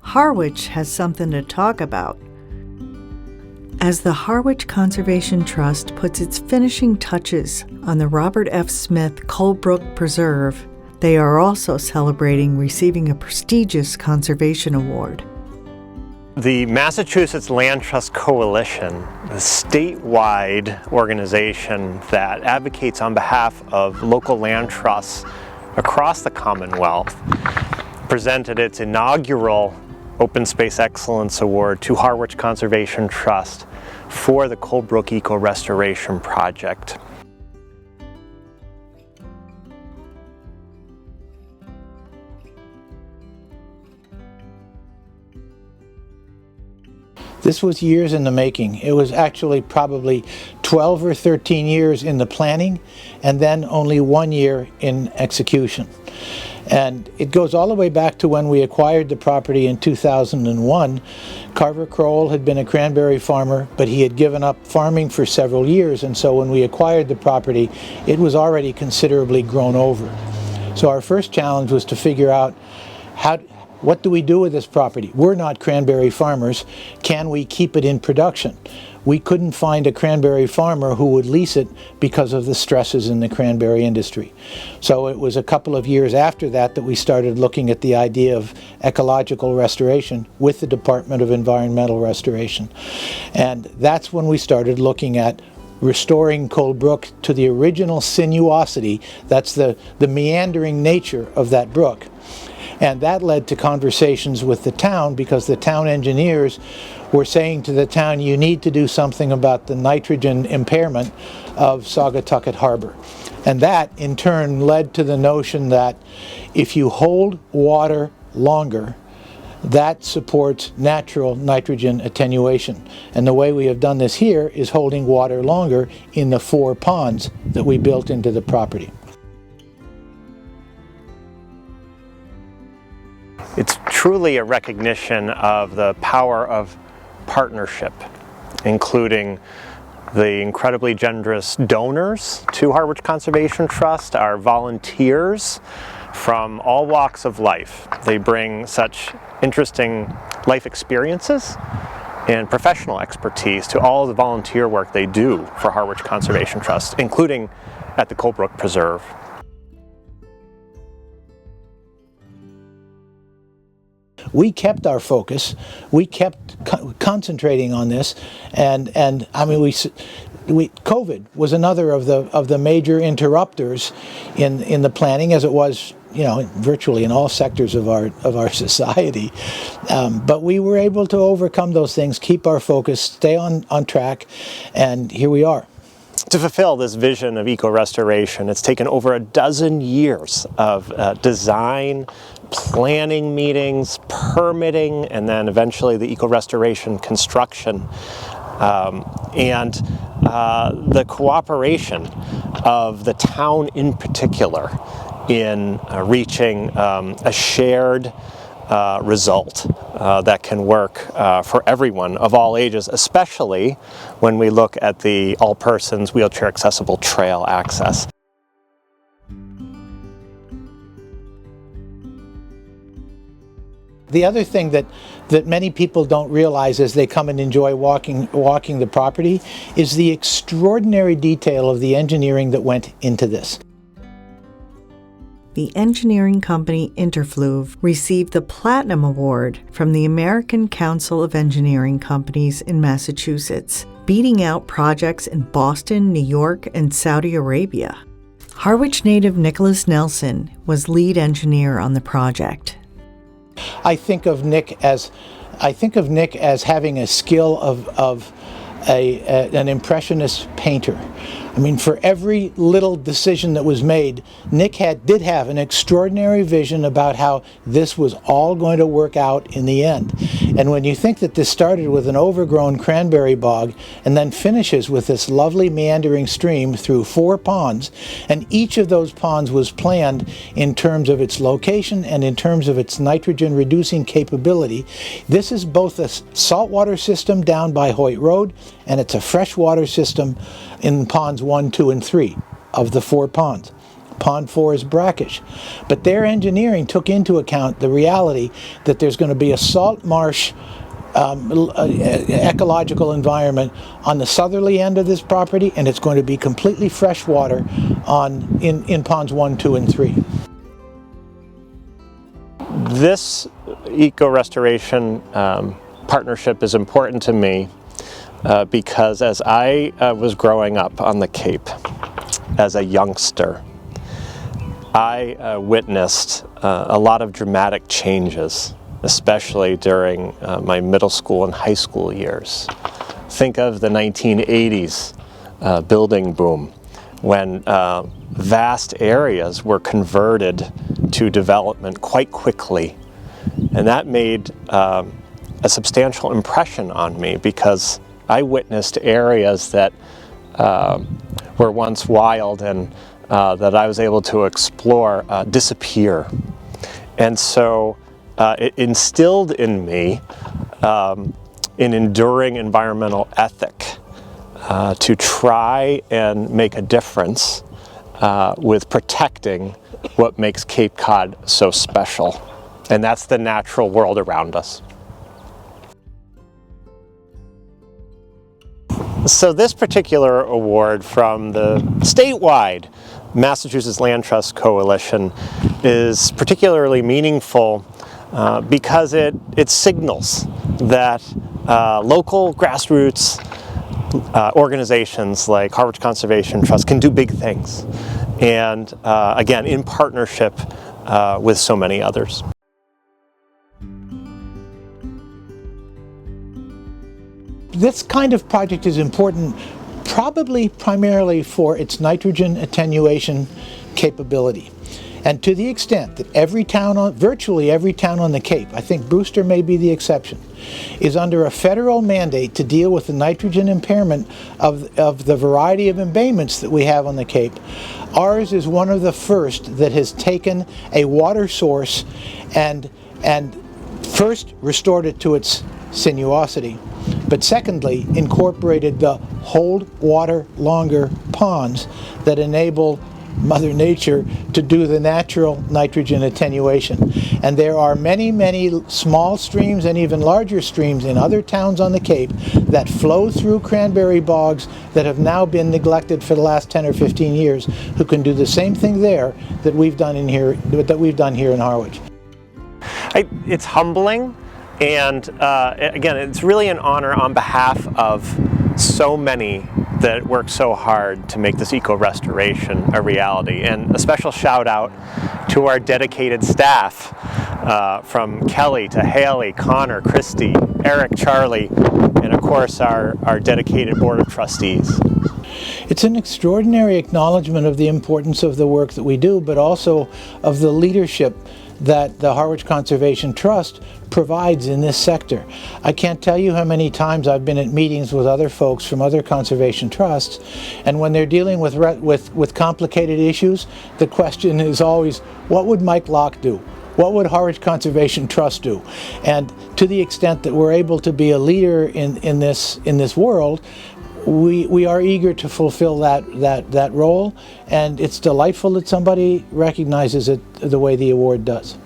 Harwich has something to talk about. As the Harwich Conservation Trust puts its finishing touches on the Robert F. Smith Cold Brook Preserve, they are also celebrating receiving a prestigious conservation award. The Massachusetts Land Trust Coalition, a statewide organization that advocates on behalf of local land trusts across the Commonwealth, presented its inaugural Open Space Excellence Award to Harwich Conservation Trust for the Cold Brook Eco Restoration Project. This was years in the making. It was actually probably 12 or 13 years in the planning and then only 1 year in execution. And it goes all the way back to when we acquired the property in 2001. Carver Crowell had been a cranberry farmer, but he had given up farming for several years, and so when we acquired the property, it was already considerably grown over. So our first challenge was to figure out what do we do with this property? We're not cranberry farmers. Can we keep it in production? We couldn't find a cranberry farmer who would lease it because of the stresses in the cranberry industry. So it was a couple of years after that that we started looking at the idea of ecological restoration with the Department of Environmental Restoration. And that's when we started looking at restoring Cold Brook to the original sinuosity. That's the meandering nature of that brook. And that led to conversations with the town, because the town engineers were saying to the town, you need to do something about the nitrogen impairment of Saugatucket Harbor. And that in turn led to the notion that if you hold water longer, that supports natural nitrogen attenuation. And the way we have done this here is holding water longer in the 4 ponds that we built into the property. It's truly a recognition of the power of partnership, including the incredibly generous donors to Harwich Conservation Trust, our volunteers from all walks of life. They bring such interesting life experiences and professional expertise to all the volunteer work they do for Harwich Conservation Trust, including at the Cold Brook Preserve. We kept our focus. We kept concentrating on this, and I mean, COVID was another of the major interrupters in the planning, as it was, you know, virtually in all sectors of our society. But we were able to overcome those things, keep our focus, stay on track, and here we are. To fulfill this vision of eco-restoration, it's taken over a dozen years of design, planning meetings, permitting, and then eventually the eco-restoration construction. And the cooperation of the town in particular in reaching a shared result that can work for everyone of all ages, especially when we look at the all-persons wheelchair accessible trail access. The other thing that many people don't realize as they come and enjoy walking the property is the extraordinary detail of the engineering that went into this. The engineering company Interfluve received the Platinum Award from the American Council of Engineering Companies in Massachusetts, beating out projects in Boston, New York, and Saudi Arabia. Harwich native Nicholas Nelson was lead engineer on the project. I think of Nick as having a skill of an impressionist painter. I mean, for every little decision that was made, Nick did have an extraordinary vision about how this was all going to work out in the end. And when you think that this started with an overgrown cranberry bog and then finishes with this lovely meandering stream through 4 ponds, and each of those ponds was planned in terms of its location and in terms of its nitrogen reducing capability, this is both a saltwater system down by Hoyt Road, and it's a freshwater system in ponds 1, 2, and 3 of the 4 ponds. Pond 4 is brackish. But their engineering took into account the reality that there's going to be a salt marsh ecological environment on the southerly end of this property, and it's going to be completely freshwater in ponds 1, 2, and 3. This eco-restoration partnership is important to me because as I was growing up on the Cape as a youngster, I witnessed a lot of dramatic changes, especially during my middle school and high school years. Think of the 1980s building boom, when vast areas were converted to development quite quickly. And that made a substantial impression on me because I witnessed areas that were once wild and that I was able to explore disappear. And so it instilled in me an enduring environmental ethic to try and make a difference with protecting what makes Cape Cod so special. And that's the natural world around us. So this particular award from the statewide Massachusetts Land Trust Coalition is particularly meaningful because it signals that local grassroots organizations like Harwich Conservation Trust can do big things, and again, in partnership with so many others. This kind of project is important probably primarily for its nitrogen attenuation capability. And to the extent that virtually every town on the Cape, I think Brewster may be the exception, is under a federal mandate to deal with the nitrogen impairment of the variety of embayments that we have on the Cape, ours is one of the first that has taken a water source and first restored it to its sinuosity, but secondly incorporated the hold water longer ponds that enable Mother Nature to do the natural nitrogen attenuation. And there are many, many small streams and even larger streams in other towns on the Cape that flow through cranberry bogs that have now been neglected for the last 10 or 15 years, who can do the same thing there that we've done here in Harwich. It's humbling, and again, it's really an honor on behalf of so many that work so hard to make this eco-restoration a reality. And a special shout out to our dedicated staff, from Kelly to Haley, Connor, Christy, Eric, Charlie, and of course our dedicated board of trustees. It's an extraordinary acknowledgement of the importance of the work that we do, but also of the leadership that the Harwich Conservation Trust provides in this sector. I can't tell you how many times I've been at meetings with other folks from other conservation trusts, and when they're dealing with complicated issues, the question is always, what would Mike Lach do? What would Harwich Conservation Trust do? And to the extent that we're able to be a leader in this world, we are eager to fulfill that role, and it's delightful that somebody recognizes it the way the award does.